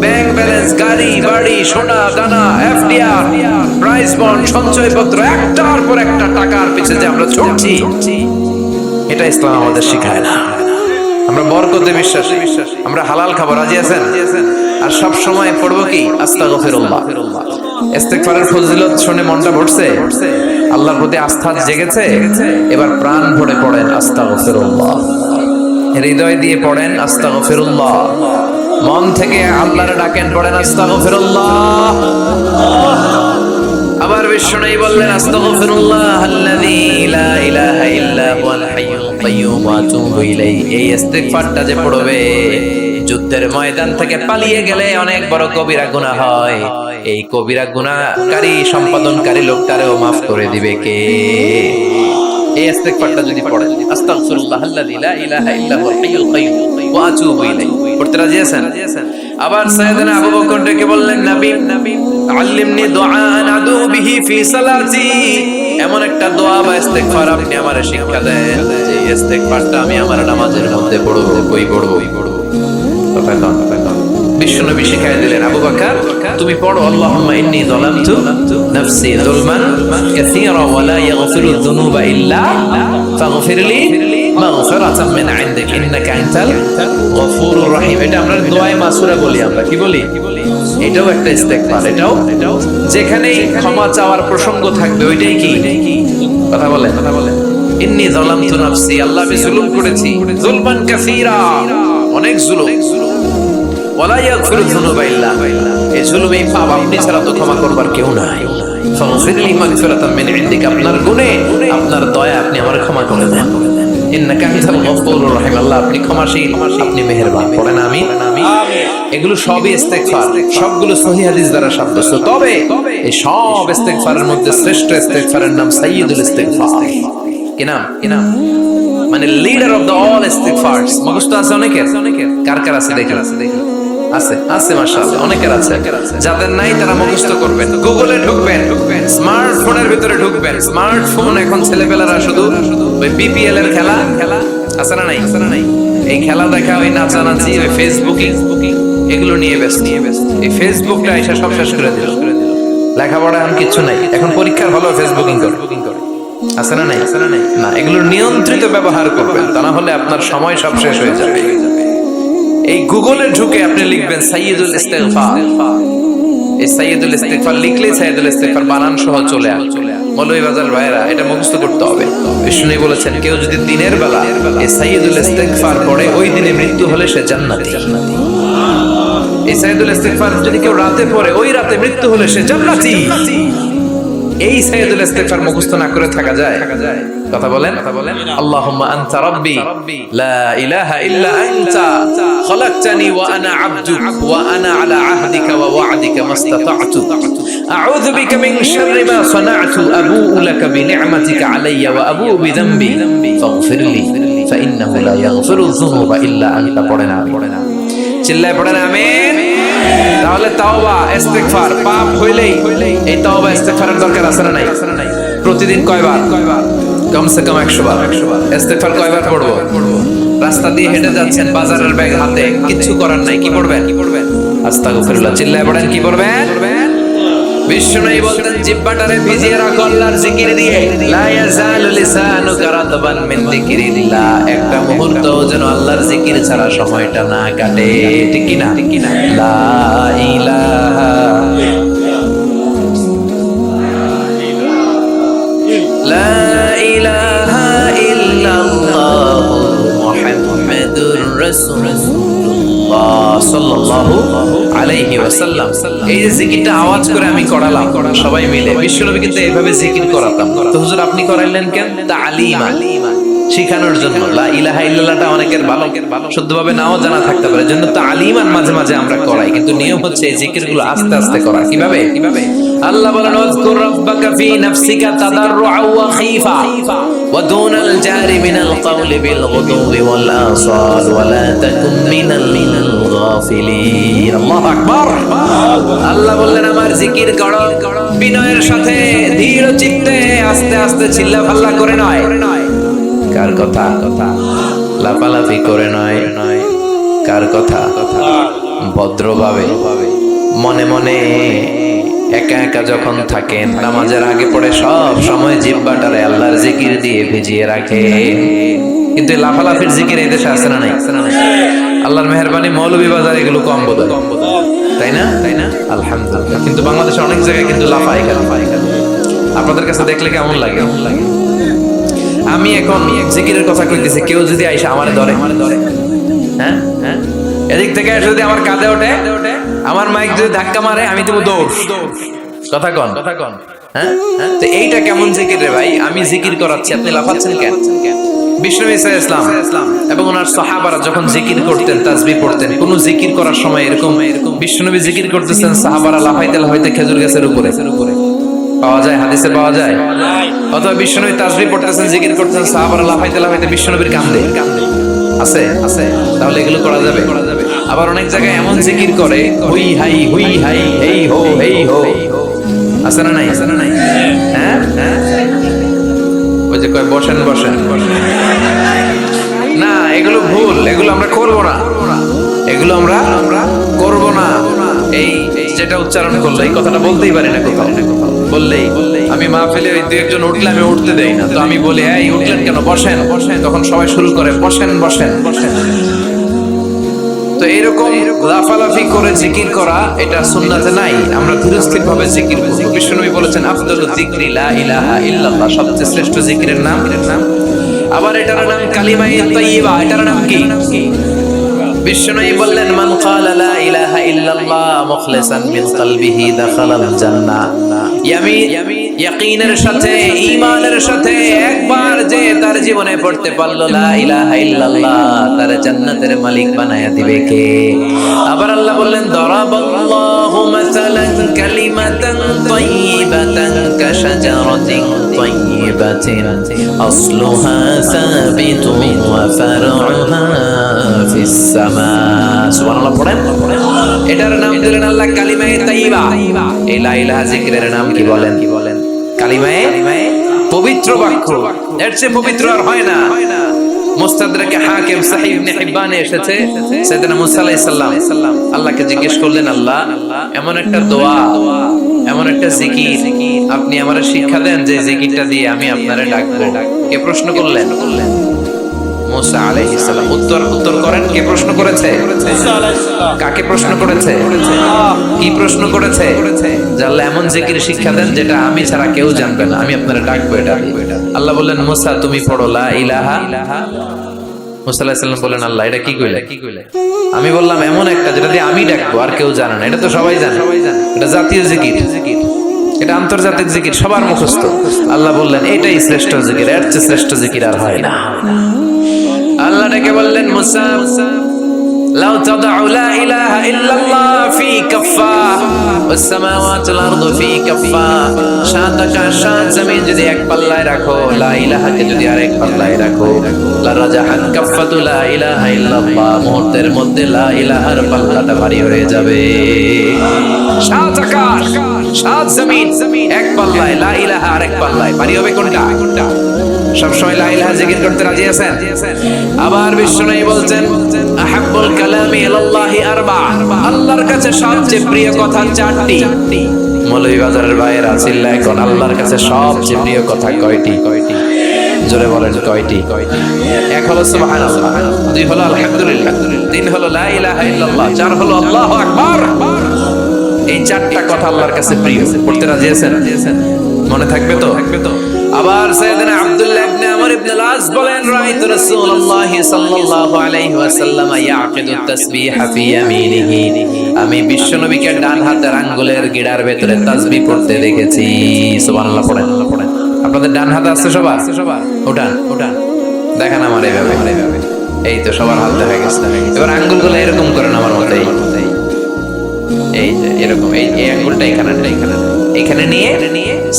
ব্যাংক ব্যালেন্স, গাড়ি বাড়ি, সোনা দানা, এফডিআর, প্রাইস বন্ড, সঞ্চয়পত্র, একটার পর একটা টাকার পিছনে যে আমরা ছুটছি, এটা ইসলাম আমাদের শিখায় না। আমরা বরকতে বিশ্বাসী, আমরা হালাল খাবো, রাজি আছেন? আর সব সময় পড়বো কি আস্তাগফিরুল্লাহ। ইস্তিগফারের ফজিলত শুনে মনটা ভরছে, আল্লাহর প্রতি আস্থা জেগেছে, এবার প্রাণ ভরে পড়েন আস্তাগফিরুল্লাহ, হৃদয় দিয়ে পড়েন আস্তাগফিরুল্লাহ, মন থেকে আল্লাহরে ডাকেন, পড়েন আস্তাগফিরুল্লাহ। আবার বিষ্ণু বললেন আস্তাগফিরুল্লাহ আল্লাযী লা ইলাহা ইল্লা হুয়াল হাইয়ুল কাইয়্যুম ওয়া আতুবু ইলাইহি। এই ইস্তিগফারটা যে পড়বে, যুদ্ধের ময়দান থেকে পালিয়ে গেলে অনেক বড় কবিরা গুনাহ হয়, এই কবিরা গুনাহকারী সম্পাদনকারী লোকটারেও মাফ করে দিবে কে? এই ইস্তিগফারটা যদি পড়েন, আস্তাগফিরুল্লাহ আল্লাযী লা ইলাহা ইল্লা হুয়াল হাইয়ুল কাইয়্যুম ওয়া আতুবু ইলাইহি, পড়তে রাজি আছেন? আবার সাইয়েদনা আবু বকর ডেকে বললেন, নবী আল্লিমনি দুআআন আদু বিহি ফি সালাতি, এমন একটা দোয়া বা ইস্তিগফার আপনি আমারে শিক্ষা দেন যে ইস্তিগফারটা আমি আমার নামাজের মধ্যে পড়ব। কই পড়ব? কথা কন। বিশ্বনবী শিখায় দিলেন, আবু বকর তুমি পড়ো, আল্লাহুম্মা ইন্নী যালামতু নাফসি যুলমান কাসীরা ওয়া লা ইয়াগফিরু যুনুবা ইল্লা ফাগফিরলি মাগফিরাতাম মিন ইনদিক ইন্নাকা আনতাল গফুরুর রহিম। এটা আমরা দোয়ায়ে মাসুরা বলি, আমরা কি বলি? এটাও একটা ইস্তিগফার। এটাও যেখানেই ক্ষমা চাওয়ার প্রসঙ্গ থাকবে ওইটাই কি কথা বলেন, ইন্নী যালামতু নাফসি, আল্লাহ আমি জুলুম করেছি, যুলমান কাসীরা, অনেক জুলুম, ওয়ালা ইয়াগফিরু যুনুবা ইল্লা, এই জুলুম, এই পাপ আপনি ছাড়া তো ক্ষমা করবার কেউ নাই। ফাগফিরলি মাগফিরাতাম মিন ইনদিক, আপনার গুণে, আপনার দয়া আপনি আমার ক্ষমা করে দেন। ইন্নাকা আনতাল গফুরুর রহিম, আল্লাহ আপনি ক্ষমাশীল, আপনি মেহেরবান। পড়েন আমিন। এগুলো সবই ইস্তিগফার, সবগুলো সহিহ হাদিস দ্বারা সাব্যস্ত। তবে এই সব ইস্তিগফারের মধ্যে শ্রেষ্ঠ ইস্তিগফারের নাম সাইয়্যিদুল ইস্তিগফার। কি নাম? মানে লিডার অফ দ্য অল ইস্তিগফারস। মুখস্থ আছে অনেকের? কার কার আছে দেখেন? আছে মাশাআল্লাহ, অনেকের আছে। যাদের নাই তারা মুখস্থ করবেন, গুগলে ঢুকবেন, স্মার্টফোনের ভিতরে ঢুকবেন। স্মার্টফোন এখন ছেলেপেলারা শুধু ওই বিপিএল এর খেলা আছে না নাই, এই খেলা দেখা, ওই নাচানাচি, ওই ফেসবুকিং, এগুলো নিয়ে ব্যস্ত। এই ফেসবুকটা এসে সব শেষ করে দিল। লেখাপড়া এখন কিচ্ছু নাই, এখন পরীক্ষার হলো ফেসবুকিং করে। আছে না নাই? না, এগুলোর নিয়ন্ত্রিত ব্যবহার করবেন, তা না হলে আপনার সময় সব শেষ হয়ে যাবে। এই গুগলে ঢুকে আপনি লিখবেন সাইয়্যিদুল ইস্তিগফার। এই সাইয়্যিদুল ইস্তিগফার লিখলেই সাইয়্যিদুল ইস্তিগফার বানান সহ চলে আসবে। মৌলভীবাজার ভাইরা, এটা মুখস্থ করতে হবে। বিষ্ণু বলেছেন, কেউ যদি দিনের বেলা এই সাইয়্যিদুল ইস্তিগফার পড়ে, ওই দিনে মৃত্যু হলে সে জান্নাতি। এই সাইয়্যিদুল ইস্তিগফার যদি কেউ রাতে পড়ে, ওই রাতে মৃত্যু হলে সে জান্নাতি। এই সাইয়্যিদুল ইস্তিগফার মুখস্থ না করে থাকা যায়? কথা বলেন। আল্লাহুম্মা আনতা রাব্বি লা ইলাহা ইল্লা আনতা খালাকতানি ওয়া আনা আবদুক ওয়া আনা আলা আহদিকা ওয়া ওয়া'দিকা মাস্তাতা'তু আউযু বিকা মিন শাররি মা সানা'তু আবু'ু লাকা বিনি'মাতিকা আলাইয়া ওয়া আবু'ু বিযামবি ফাগফিরলি ফাইন্নাহু লা ইয়াগফিরু যুনুবা ইল্লা আনতা। পড়েন আমিন, চিল্লায় পড়েন আমিন। তাহলে তাওবা ইস্তিগফার, পাপ হইলেই এই তাওবা ইস্তিগফারের দরকার আছে না নাই? প্রতিদিন কয়বার? কমসে কম 100 বার। ইস্তিগফার কয়বার পড়বো? রাস্তা দিয়ে হেঁটে যাচ্ছেন, বাজারের ব্যাগ হাতে, কিচ্ছু করার নাই, কি পড়বেন? আস্তাগফিরুল্লাহ। চিল্লায় পড়েন, কি পড়বেন? বিষ্ণু বলতেন, জিহ্বাটারে ভিজিয়ে রাখো আল্লাহর জিকির দিয়ে। লা ইয়াজালু লিসানুকা রাতবান মিন যিকরিল্লাহ, একটা মুহূর্ত যেন আল্লাহর জিকির ছাড়া সময়টা না কাটে। ঠিক কি না? লা ইলাহা লা ইলাহা ইল্লাল্লাহু মুহাম্মাদুর রাসূলুল্লাহ। রাসূলুল্লাহ সাল্লাল্লাহু আলাইহি ওয়াসাল্লাম। এই যে জিকিরটা আওয়াজ করে আমি করালাম সবাই মিলে, বিশ্বনবী কিন্তু এইভাবে জিকির করাতাম। তো হুজুর আপনি করাইলেন কেন? তালিমা, শিখানোর জন্য। লা ইলাহা ইল্লাল্লাহটা অনেকের ভালো শুদ্ধভাবে নাও জানা থাকতে পারে, জন্য তালিমান মাঝে মাঝে আমরা করাই। কিন্তু নিয়ম হচ্ছে এই জিকিরগুলো আস্তে আস্তে করা। কিভাবে? আল্লাহ বলেন ওয়াজকুর রাব্বাকা ফি নাফসিকা তাদাররুআ ওয়া খীফা ওয়া দুনাল জারি মিনাল কওলি বিল গুদুবি ওয়াল আসাল ওয়া লা তাকুম মিনাল গাফিলিন। আল্লাহু আকবার। আল্লাহ বললেন আমার জিকির করো বিনয়ের সাথে, ধীর চিত্তে, আস্তে আস্তে, চিল্লাফাল্লা করে নয়। কার কথা? লাফালাফি করে নয়। কার কথা? ভদ্রভাবে, মনে মনে একা একা যখন থাকেন, নামাজের আগে পড়ে সব সময় জিহ্বাটারে আল্লাহর জিকির দিয়ে ভিজিয়ে রাখে। কিন্তু লাফালাফির জিকির এই দেশে আছে না নাই? আল্লাহর মেহেরবানি মৌলভীবাজার এগুলো কম বোধ হয়, তাই না? আলহামদুলিল্লাহ। কিন্তু বাংলাদেশে অনেক জায়গায় কিন্তু লাফায় গেল। আপনাদের কাছে দেখলে কেমন লাগে? আমি এখন জিকিরের কথা কইতেছি, কেউ যদি আইসা আমারে ধরে, হ্যাঁ, এদিক থেকে যদি আমার কাঁধে ওঠে, আমার মাইক যদি ধাক্কা মারে, আমি দেবো দৌড়। কথা কন, হ্যাঁ। তো এইটা কেমন জিকির রে ভাই? আমি জিকির করাচ্ছি, আপনি লাফাচ্ছেন কেন? বিষ্ণু ইসলাম এবং ওনার সাহাবারা যখন জিকির করতেন, তাসবিহ পড়তেন, কোন জিকির করার সময় এরকম বিষ্ণুনবী জিকির করতেছেন, সাহাবারা লাফাইতে খেজুর গাছের উপরে পাওয়া যায়, হাদিসে পাওয়া যায়। অথবা বিষ্ণুনবী তাসবিহ পড়তেছেন, জিকির করতেছেন, সাহাবারা লাফাইতে বিষ্ণুনবীর কান্দে আছে। তাহলে এগুলো করা যাবে? আবার অনেক জায়গায় এমন জিকির করে, হুই হাই এই হো আছে না নাই? হ্যাঁ, ওই যে কয় বসেন না, এগুলো ভুল, এগুলো আমরা করবো না, এগুলো আমরা করব না। এই যেটা উচ্চারণ করলো, এই কথাটা বলতেই পারি না কোথাও। বললেই আমি মাহফিলে ওই দুই একজন উঠলে আমি উঠতে দেই না, তো আমি বলি এই উঠলেন কেন? বসেন। তখন সবাই শুরু করে বসেন। তো এরকম লাফালাফি করে জিকির করা এটা সুন্নাতে নাই। আমরা ধীরস্থির ভাবে জিকির করব। বিশ্বনবী বলেছেন আফদালুয যিকরি লা ইলাহা ইল্লাল্লাহ, সবচেয়ে শ্রেষ্ঠ জিকিরের নাম। আবার এটার নাম কালিমায়ে তাইয়্যিবা। এটার নাম কি? বিশ্বনবী বললেন মান ক্বালা লা ইলাহা ইল্লাল্লাহ মুখলিসান মিন কলবিহি দাখালাল জান্নাহ। ইয়াকিনের সাথে, ঈমানের সাথে একবার যে তার জীবনে পড়তে পারলো লা ইলাহা ইল্লাল্লাহ, তার জান্নাতের মালিক বানায়া দিবে কে? আবার আল্লাহ বললেন দারাবাল্লাহু মাসালান কালিমাতান তাইয়্যিবাতান কাশাজারাতিন তাইয়্যিবাতিন আসলুহা সাবিতুন ওয়া ফারউহা ফিস সামা। সুবহানাল্লাহ পড়েন। এটার নাম দিলেন আল্লাহ কালিমায়ে তাইয়্যিবা। এই লা ইলাহা জিকিরের নাম কি বলেন? কালিমায়ে পবিত্র বাক্য। এর চেয়ে পবিত্র আর হয় না। মুস্তাদরাকে হাকিম সহিহ ইবনে হিব্বানে এসেছে, সাইয়েদনা মুসা আলাইহিস সালাম আল্লাহকে জিজ্ঞেস করলেন, আল্লাহ এমন একটা দোয়া, এমন একটা জিকির আপনি আমারে শিক্ষা দেন যে জিকিরটা দিয়ে আমি আপনারে ডাকবো। কে প্রশ্ন করলেন? মুসা আলাইহিস সালাম। উত্তর করেন। কে প্রশ্ন করেছে? মুসা আলাইহিস সালাম। কাকে প্রশ্ন করেছে? কি প্রশ্ন করেছে? যে আল্লাহ এমন জিকির শিক্ষা দেন যেটা আমি ছাড়া কেউ জানবে না, আমি আপনারে ডাকবো এটা। আল্লাহ বললেন মুসা তুমি পড়ো লা ইলাহা। মুসা আলাইহিস সালাম বললেন আল্লাহ এটা কি কইলে? আমি বললাম এমন একটা যেটা দিয়ে আমি ডাকবো আর কেউ জানে না। এটা তো সবাই জানে, এটা জাতীয় জিকির, এটা আন্তর্জাতিক জিকির, সবার মুখস্থ। আল্লাহ বললেন এটাই শ্রেষ্ঠ জিকির, এর চেয়ে শ্রেষ্ঠ জিকির আর হয় না। আল্লাহ ডেকে বললেন মুসা লাউ তাদউ লা ইলাহা ইল্লাল্লাহ ফি কাফা ওয়াস সামাওয়াতু ওয়াল আরদু ফি কাফা, সাত আকাশ সাত জমিন যদি এক পাল্লায় রাখো, লা ইলাহাকে যদি আরেক পাল্লায় রাখো, লা রাজাহাত কাফাতু লা ইলাহা ইল্লাল্লাহ, মুহূর্তের মধ্যে লা ইলাহার পাল্লাটা ভারী হয়ে যাবে। সাত আকাশ সাত জমিন এক পাল্লায়, লা ইলাহা আরেক পাল্লায়, ভারী হবে কোনটা? সবসময় লা ইলাহা জিকির করতে রাজি আছেন? আবার বিশ্বনবী বলছেন আহাব্বুল কালামি ইলাল্লাহি আরবা, আল্লাহর কাছে সবচেয়ে প্রিয় কথা চারটি। মৌলভীবাজারের ভাইয়েরা চিল্লায় এখন আল্লাহর কাছে সবচেয়ে প্রিয় কথা কয়টি? জোরে বলেন কয়টি? এক হলো সুবহানাল্লাহ, দুই হলো আলহামদুলিল্লাহ, তিন হলো লা ইলাহা ইল্লাল্লাহ, চার হলো আল্লাহু আকবার। এই চারটা কথা আল্লাহর কাছে প্রিয়। পড়তে রাজি আছেন? মনে থাকবে তো? আবার সাইয়েদনা আব্দুল্লাহ ইবনে আমর ইবনে আল-আস বলেন রাআইতু রাসূলুল্লাহ সাল্লাল্লাহু আলাইহি ওয়াসাল্লাম ইয়াকিদু তাসবিহা ফি ইয়ামিনিহি, আমি বিশ্বনবীকে ডান হাতের আঙ্গুলের গিড়ার ভেতরে তাসবিহ পড়তে দেখেছি। সুবহানাল্লাহ পড়েন। আপনাদের ডান হাতে আছে সবার? উঠান দেখেন আমার এইভাবে, এই তো সবার হাত দেখা গেছে। এবার আঙ্গুলগুলো এরকম করেন আমার মতো, এই যে এরকম, এই আঙ্গুলটা এখানে নিয়ে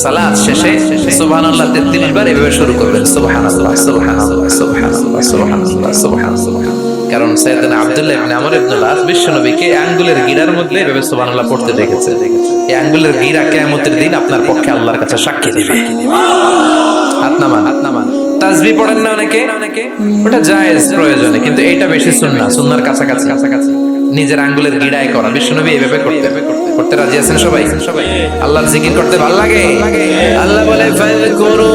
সালাত শেষে সুবহানাল্লাহ 33 বার এভাবে শুরু করবেন, সুবহানাল্লাহ সুবহানাল্লাহ সুবহানাল্লাহ সুবহানাল্লাহ সুবহানাল্লাহ। কারণ সাইয়েদনা আব্দুল্লাহ ইবনে আমর ইবনে আল-আস বিশ্বনবীকে আঙ্গুলের গিরার মধ্যে এভাবে সুবহানাল্লাহ পড়তে দেখেছে। এই আঙ্গুলের গিরা কিয়ামতের দিন আপনার পক্ষে আল্লাহর কাছে সাক্ষী দিবে। হাত নামান। তাসবিহ পড়েন না অনেকে, ওটা জায়েজ প্রয়োজনে, কিন্তু এটা বেশি সুন্নাহর কাছাকাছি। নিজের আঙ্গুলের গিড়ায় করা, বিশ্বনবী এভাবে করতে রাজি আছেন সবাই? আল্লাহর জিকির করতে ভালো লাগে? আল্লাহ বলে ফাযকুরু